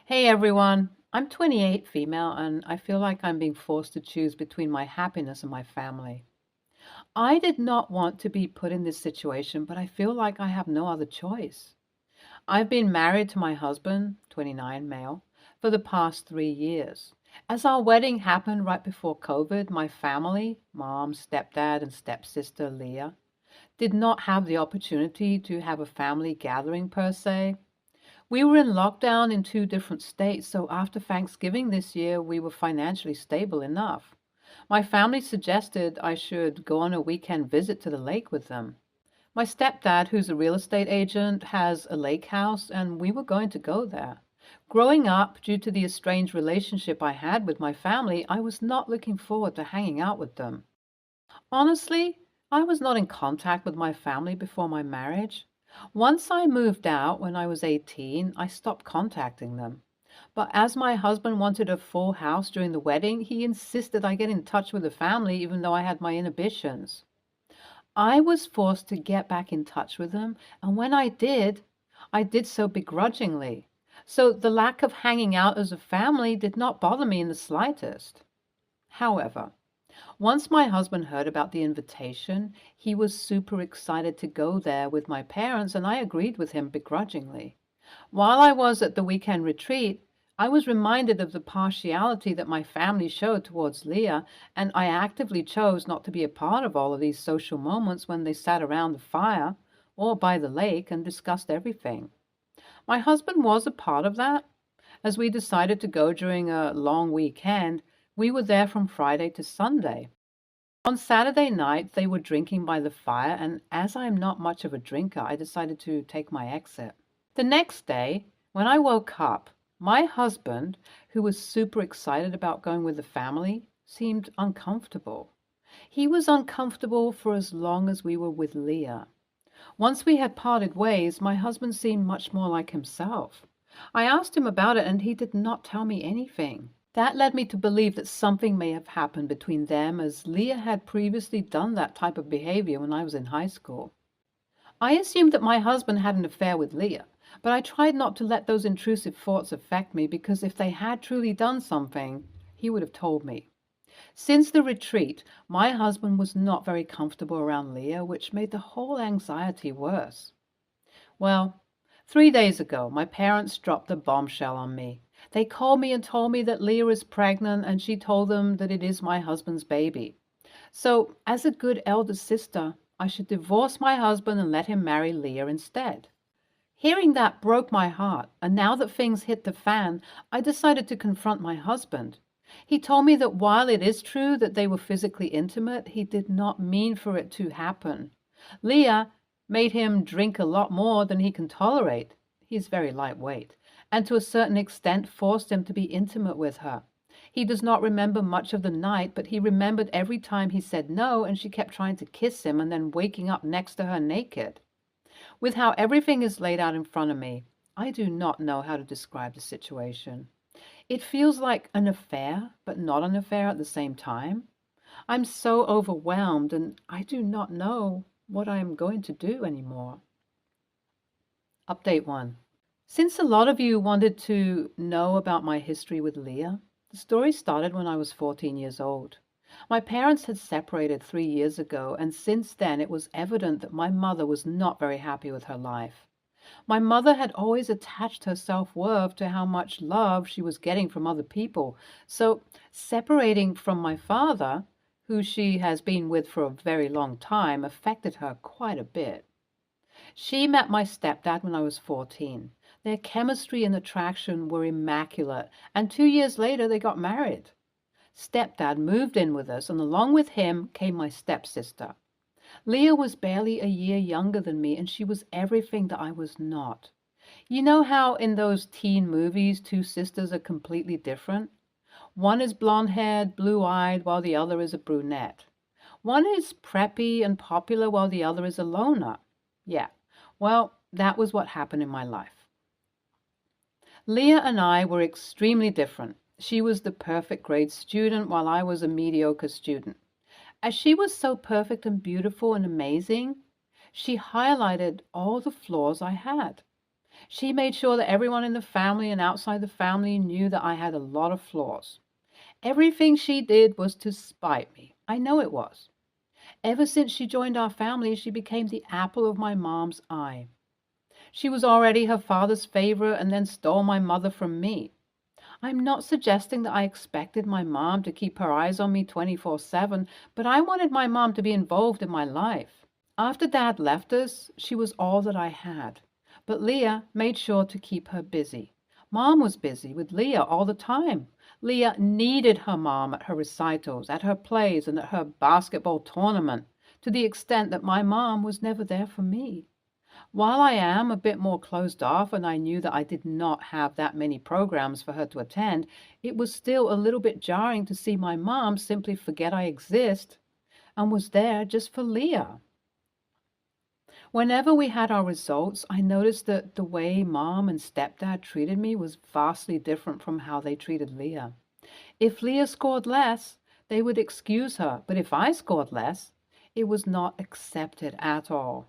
Hey everyone, I'm 28 female and I feel like I'm being forced to choose between my happiness and my family. I did not want to be put in this situation, but I feel like I have no other choice. I've been married to my husband, 29 male, for the past 3 years. As our wedding happened right before COVID, my family, mom, stepdad, and stepsister Leah, did not have the opportunity to have a family gathering per se. We were in lockdown in two different states, so after Thanksgiving this year, we were financially stable enough. My family suggested I should go on a weekend visit to the lake with them. My stepdad, who's a real estate agent, has a lake house, and we were going to go there. Growing up, due to the estranged relationship I had with my family, I was not looking forward to hanging out with them. Honestly, I was not in contact with my family before my marriage. Once I moved out when I was 18, I stopped contacting them. But as my husband wanted a full house during the wedding, he insisted I get in touch with the family even though I had my inhibitions. I was forced to get back in touch with them, and when I did so begrudgingly. So the lack of hanging out as a family did not bother me in the slightest. However, once my husband heard about the invitation, he was super excited to go there with my parents, and I agreed with him begrudgingly. While I was at the weekend retreat, I was reminded of the partiality that my family showed towards Leah, and I actively chose not to be a part of all of these social moments when they sat around the fire or by the lake and discussed everything. My husband was a part of that. As we decided to go during a long weekend, we were there from Friday to Sunday. On Saturday night, they were drinking by the fire, and as I am not much of a drinker, I decided to take my exit. The next day, when I woke up, my husband, who was super excited about going with the family, seemed uncomfortable. He was uncomfortable for as long as we were with Leah. Once we had parted ways, my husband seemed much more like himself. I asked him about it, and he did not tell me anything. That led me to believe that something may have happened between them, as Leah had previously done that type of behavior when I was in high school. I assumed that my husband had an affair with Leah, but I tried not to let those intrusive thoughts affect me because if they had truly done something, he would have told me. Since the retreat, my husband was not very comfortable around Leah, which made the whole anxiety worse. Well, 3 days ago, my parents dropped a bombshell on me. They called me and told me that Leah is pregnant, and she told them that it is my husband's baby. So, as a good elder sister, I should divorce my husband and let him marry Leah instead. Hearing that broke my heart, and now that things hit the fan, I decided to confront my husband. He told me that while it is true that they were physically intimate, he did not mean for it to happen. Leah made him drink a lot more than he can tolerate. He's very lightweight, and to a certain extent forced him to be intimate with her. He does not remember much of the night, but he remembered every time he said no and she kept trying to kiss him and then waking up next to her naked. With how everything is laid out in front of me, I do not know how to describe the situation. It feels like an affair, but not an affair at the same time. I'm so overwhelmed and I do not know what I am going to do anymore. Update 1. Since a lot of you wanted to know about my history with Leah, the story started when I was 14 years old. My parents had separated 3 years ago, and since then it was evident that my mother was not very happy with her life. My mother had always attached her self-worth to how much love she was getting from other people, so separating from my father, who she has been with for a very long time, affected her quite a bit. She met my stepdad when I was 14. Their chemistry and attraction were immaculate, and 2 years later they got married. Stepdad moved in with us, and along with him came my stepsister. Leah was barely a year younger than me, and she was everything that I was not. You know how in those teen movies two sisters are completely different? One is blonde-haired, blue-eyed, while the other is a brunette. One is preppy and popular, while the other is a loner. Yeah, well, that was what happened in my life. Leah and I were extremely different. She was the perfect grade student, while I was a mediocre student. As she was so perfect and beautiful and amazing, she highlighted all the flaws I had. She made sure that everyone in the family and outside the family knew that I had a lot of flaws. Everything she did was to spite me. I know it was. Ever since she joined our family, she became the apple of my mom's eye. She was already her father's favorite and then stole my mother from me. I'm not suggesting that I expected my mom to keep her eyes on me 24/7, but I wanted my mom to be involved in my life. After Dad left us, she was all that I had. But Leah made sure to keep her busy. Mom was busy with Leah all the time. Leah needed her mom at her recitals, at her plays, and at her basketball tournament, to the extent that my mom was never there for me. While I am a bit more closed off and I knew that I did not have that many programs for her to attend, it was still a little bit jarring to see my mom simply forget I exist and was there just for Leah. Whenever we had our results, I noticed that the way Mom and Stepdad treated me was vastly different from how they treated Leah. If Leah scored less, they would excuse her, but if I scored less, it was not accepted at all.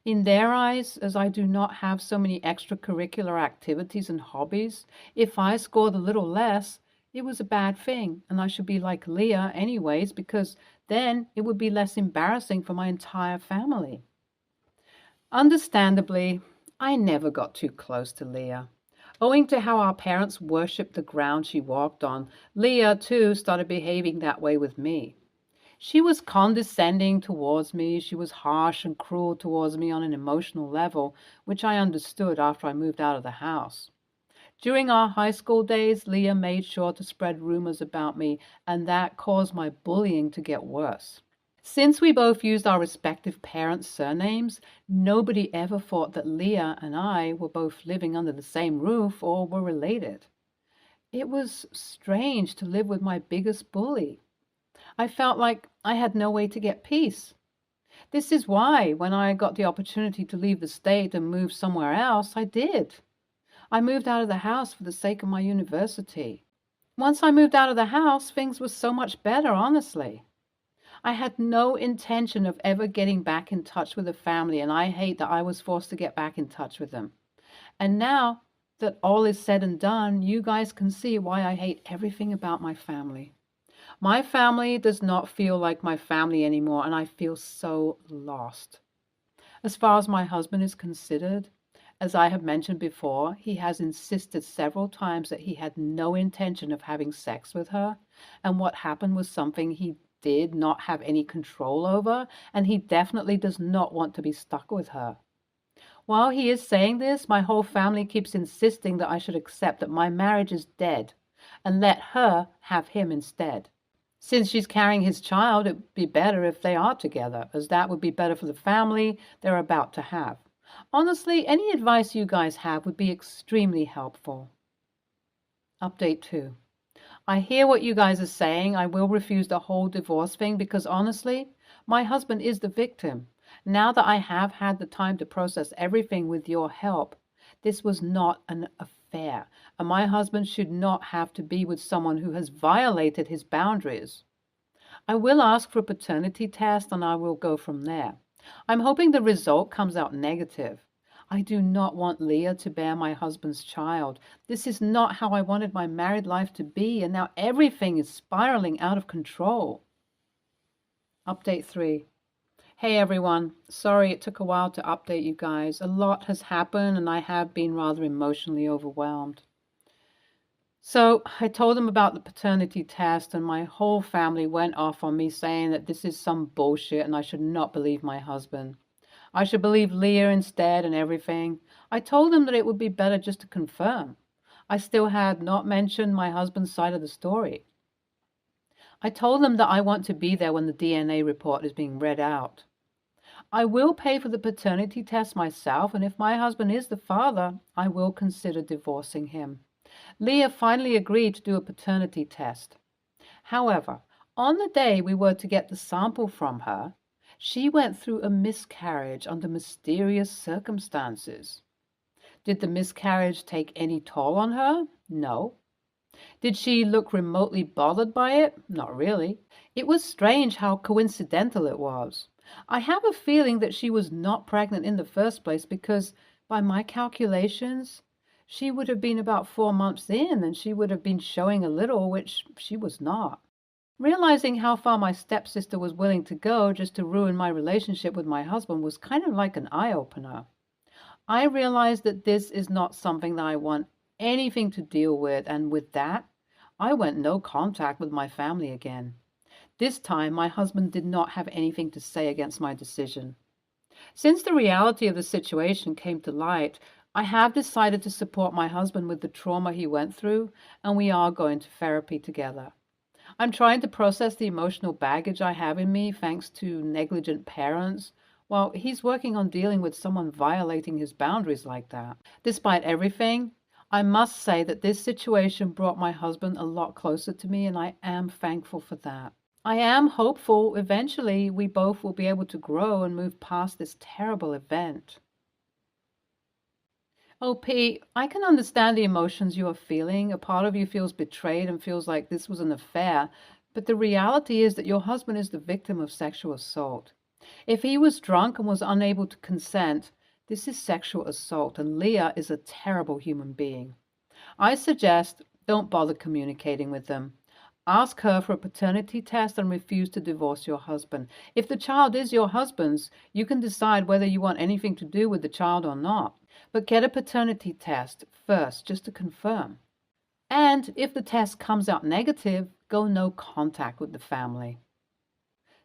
In their eyes, as I do not have so many extracurricular activities and hobbies, if I scored a little less, it was a bad thing, and I should be like Leah anyways, because then it would be less embarrassing for my entire family. Understandably, I never got too close to Leah. Owing to how our parents worshipped the ground she walked on, Leah, too, started behaving that way with me. She was condescending towards me. She was harsh and cruel towards me on an emotional level, which I understood after I moved out of the house. During our high school days, Leah made sure to spread rumors about me, and that caused my bullying to get worse. Since we both used our respective parents' surnames, nobody ever thought that Leah and I were both living under the same roof or were related. It was strange to live with my biggest bully. I felt like I had no way to get peace. This is why, when I got the opportunity to leave the state and move somewhere else, I did. I moved out of the house for the sake of my university. Once I moved out of the house, things were so much better, honestly. I had no intention of ever getting back in touch with the family, and I hate that I was forced to get back in touch with them. And now that all is said and done, you guys can see why I hate everything about my family. My family does not feel like my family anymore, and I feel so lost. As far as my husband is considered, as I have mentioned before, he has insisted several times that he had no intention of having sex with her, and what happened was something he did not have any control over, and he definitely does not want to be stuck with her. While he is saying this, my whole family keeps insisting that I should accept that my marriage is dead and let her have him instead. Since she's carrying his child, it would be better if they are together, as that would be better for the family they're about to have. Honestly, any advice you guys have would be extremely helpful. Update 2. I hear what you guys are saying. I will refuse the whole divorce thing because honestly, my husband is the victim. Now that I have had the time to process everything with your help, this was not an affair, and my husband should not have to be with someone who has violated his boundaries. I will ask for a paternity test and I will go from there. I'm hoping the result comes out negative. I do not want Leah to bear my husband's child. This is not how I wanted my married life to be, and now everything is spiraling out of control. Update 3. Hey everyone, sorry it took a while to update you guys. A lot has happened and I have been rather emotionally overwhelmed. So I told them about the paternity test and my whole family went off on me saying that this is some bullshit and I should not believe my husband. I should believe Leah instead and everything. I told them that it would be better just to confirm. I still had not mentioned my husband's side of the story. I told them that I want to be there when the DNA report is being read out. I will pay for the paternity test myself, and if my husband is the father, I will consider divorcing him. Leah finally agreed to do a paternity test. However, on the day we were to get the sample from her, she went through a miscarriage under mysterious circumstances. Did the miscarriage take any toll on her? No. Did she look remotely bothered by it? Not really. It was strange how coincidental it was. I have a feeling that she was not pregnant in the first place because By my calculations, she would have been about 4 months in and she would have been showing a little, which she was not. Realizing how far my stepsister was willing to go just to ruin my relationship with my husband was kind of like an eye-opener. I realized that this is not something that I want anything to deal with, and with that, I went no contact with my family again. This time, my husband did not have anything to say against my decision. Since the reality of the situation came to light, I have decided to support my husband with the trauma he went through, and we are going to therapy together. I'm trying to process the emotional baggage I have in me thanks to negligent parents, while he's working on dealing with someone violating his boundaries like that. Despite everything, I must say that this situation brought my husband a lot closer to me, and I am thankful for that. I am hopeful eventually we both will be able to grow and move past this terrible event. Oh, Pete, I can understand the emotions you are feeling. A part of you feels betrayed and feels like this was an affair, but the reality is that your husband is the victim of sexual assault. If he was drunk and was unable to consent, this is sexual assault, and Leah is a terrible human being. I suggest don't bother communicating with them. Ask her for a paternity test and refuse to divorce your husband. If the child is your husband's, you can decide whether you want anything to do with the child or not. But get a paternity test first, just to confirm. And if the test comes out negative, go no contact with the family.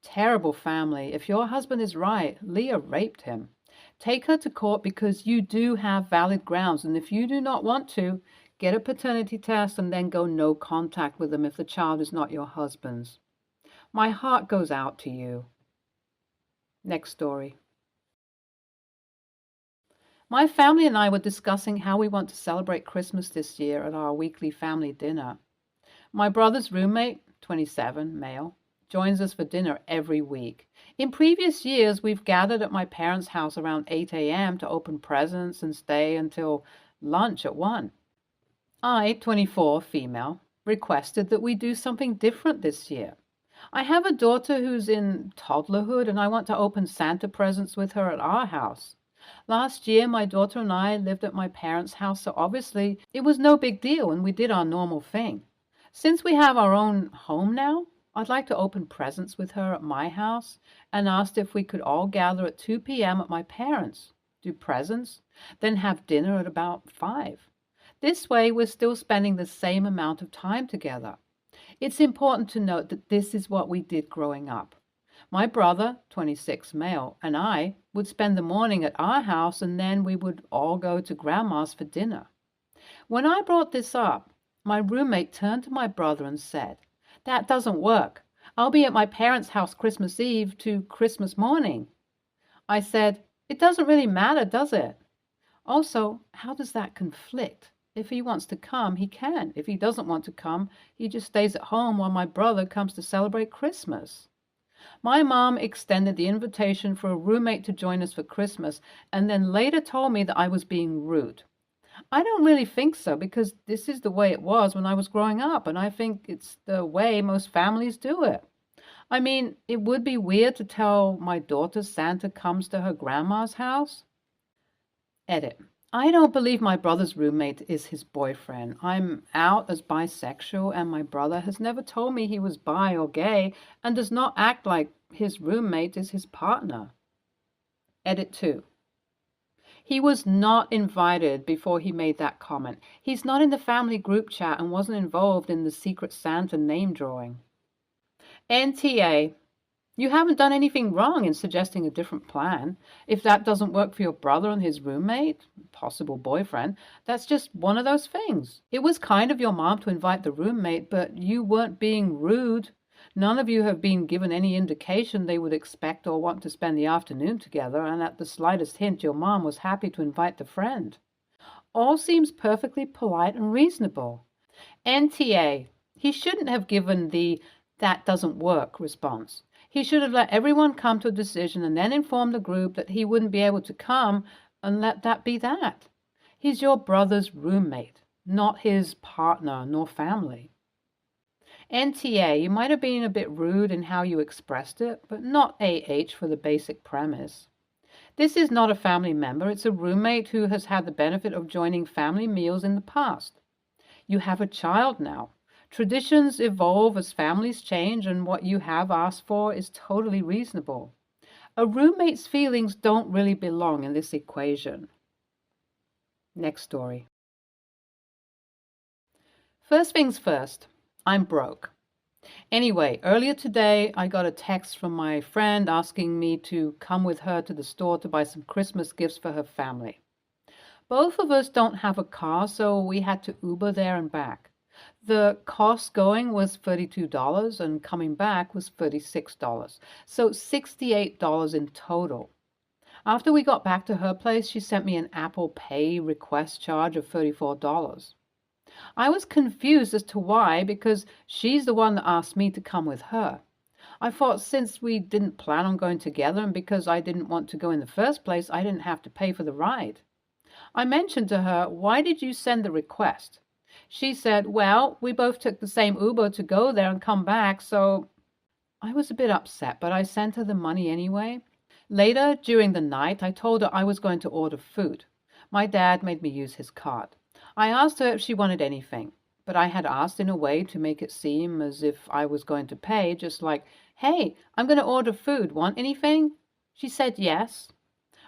Terrible family. If your husband is right, Leah raped him. Take her to court because you do have valid grounds, and if you do not want to, get a paternity test and then go no contact with them if the child is not your husband's. My heart goes out to you. Next story. My family and I were discussing how we want to celebrate Christmas this year at our weekly family dinner. My brother's roommate, 27, male, joins us for dinner every week. In previous years, we've gathered at my parents' house around 8 a.m. to open presents and stay until lunch at 1. I, 24, female, requested that we do something different this year. I have a daughter who's in toddlerhood, and I want to open Santa presents with her at our house. Last year, my daughter and I lived at my parents' house, so obviously it was no big deal, and we did our normal thing. Since we have our own home now, I'd like to open presents with her at my house and asked if we could all gather at 2 p.m. at my parents', do presents, then have dinner at about 5. This way, we're still spending the same amount of time together. It's important to note that this is what we did growing up. My brother, 26 male, and I would spend the morning at our house, and then we would all go to Grandma's for dinner. When I brought this up, my roommate turned to my brother and said, "That doesn't work. I'll be at my parents' house Christmas Eve to Christmas morning." I said, "It doesn't really matter, does it? Also, how does that conflict? If he wants to come, he can. If he doesn't want to come, he just stays at home while my brother comes to celebrate Christmas." My mom extended the invitation for a roommate to join us for Christmas and then later told me that I was being rude. I don't really think so because this is the way it was when I was growing up, and I think it's the way most families do it. I mean, it would be weird to tell my daughter Santa comes to her grandma's house. Edit. I don't believe my brother's roommate is his boyfriend. I'm out as bisexual, and my brother has never told me he was bi or gay and does not act like his roommate is his partner. Edit 2. He was not invited before he made that comment. He's not in the family group chat and wasn't involved in the Secret Santa name drawing. NTA. You haven't done anything wrong in suggesting a different plan. If that doesn't work for your brother and his roommate, possible boyfriend, that's just one of those things. It was kind of your mom to invite the roommate, but you weren't being rude. None of you have been given any indication they would expect or want to spend the afternoon together, and at the slightest hint, your mom was happy to invite the friend. All seems perfectly polite and reasonable. NTA. He shouldn't have given the "that doesn't work" response. He should have let everyone come to a decision and then informed the group that he wouldn't be able to come and let that be that. He's your brother's roommate, not his partner nor family. NTA, you might have been a bit rude in how you expressed it, but not AH for the basic premise. This is not a family member, it's a roommate who has had the benefit of joining family meals in the past. You have a child now. Traditions evolve as families change, and what you have asked for is totally reasonable. A roommate's feelings don't really belong in this equation. Next story. First things first, I'm broke. Anyway, earlier today I got a text from my friend asking me to come with her to the store to buy some Christmas gifts for her family. Both of us don't have a car, so we had to Uber there and back. The cost going was $32 and coming back was $36, so $68 in total. After we got back to her place, she sent me an Apple Pay request charge of $34. I was confused as to why, because she's the one that asked me to come with her. I thought since we didn't plan on going together and because I didn't want to go in the first place, I didn't have to pay for the ride. I mentioned to her, "Why did you send the request?" She said, "Well, we both took the same Uber to go there and come back, so..." I was a bit upset, but I sent her the money anyway. Later, during the night, I told her I was going to order food. My dad made me use his card. I asked her if she wanted anything, but I had asked in a way to make it seem as if I was going to pay, just like, "Hey, I'm going to order food. Want anything?" She said yes.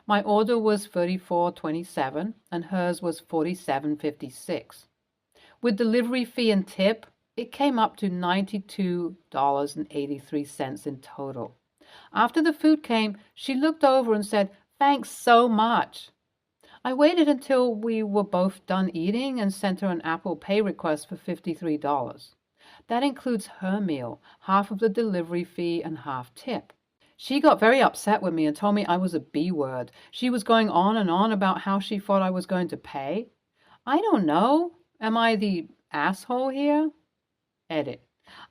My order was $34.27 and hers was $47.56. With delivery fee and tip, it came up to $92.83 in total. After the food came, she looked over and said, "Thanks so much." I waited until we were both done eating and sent her an Apple Pay request for $53. That includes her meal, half of the delivery fee and half tip. She got very upset with me and told me I was a B word. She was going on and on about how she thought I was going to pay. I don't know. Am I the asshole here? Edit.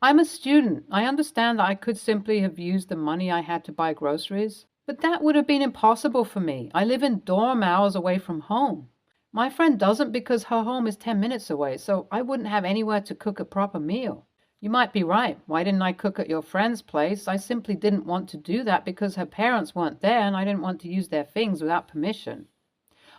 I'm a student. I understand that I could simply have used the money I had to buy groceries, but that would have been impossible for me. I live in dorm hours away from home. My friend doesn't because her home is 10 minutes away, so I wouldn't have anywhere to cook a proper meal. You might be right. Why didn't I cook at your friend's place? I simply didn't want to do that because her parents weren't there and I didn't want to use their things without permission.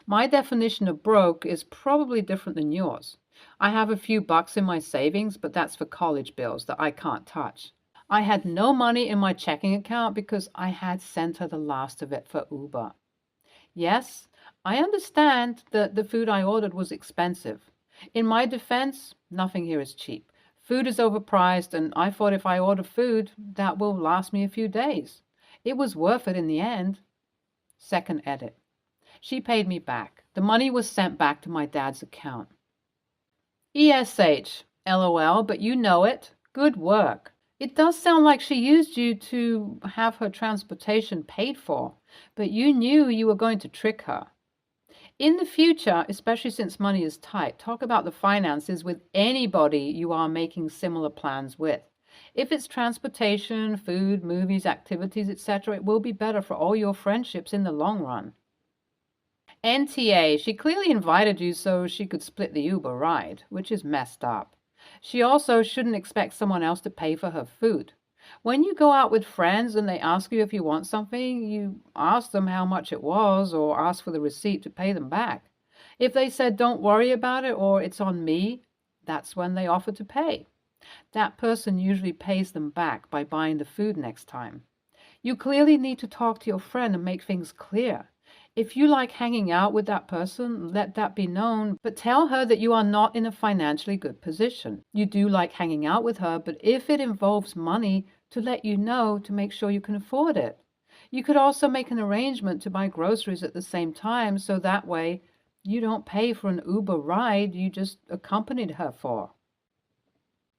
My definition of broke is probably different than yours. I have a few bucks in my savings, but that's for college bills that I can't touch. I had no money in my checking account because I had sent her the last of it for Uber. Yes, I understand that the food I ordered was expensive. In my defense, nothing here is cheap. Food is overpriced, and I thought if I order food, that will last me a few days. It was worth it in the end. Second edit. She paid me back. The money was sent back to my dad's account. ESH, LOL, but you know it. Good work. It does sound like she used you to have her transportation paid for, but you knew you were going to trick her. In the future, especially since money is tight, talk about the finances with anybody you are making similar plans with. If it's transportation, food, movies, activities, etc., it will be better for all your friendships in the long run. NTA, she clearly invited you so she could split the Uber ride, which is messed up. She also shouldn't expect someone else to pay for her food. When you go out with friends and they ask you if you want something, you ask them how much it was or ask for the receipt to pay them back. If they said don't worry about it or it's on me, that's when they offer to pay. That person usually pays them back by buying the food next time. You clearly need to talk to your friend and make things clear. If you like hanging out with that person, let that be known, but tell her that you are not in a financially good position. You do like hanging out with her, but if it involves money, to let you know to make sure you can afford it. You could also make an arrangement to buy groceries at the same time, so that way you don't pay for an Uber ride you just accompanied her for.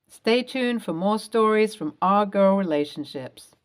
Stay tuned for more stories from Our Girl Relationships.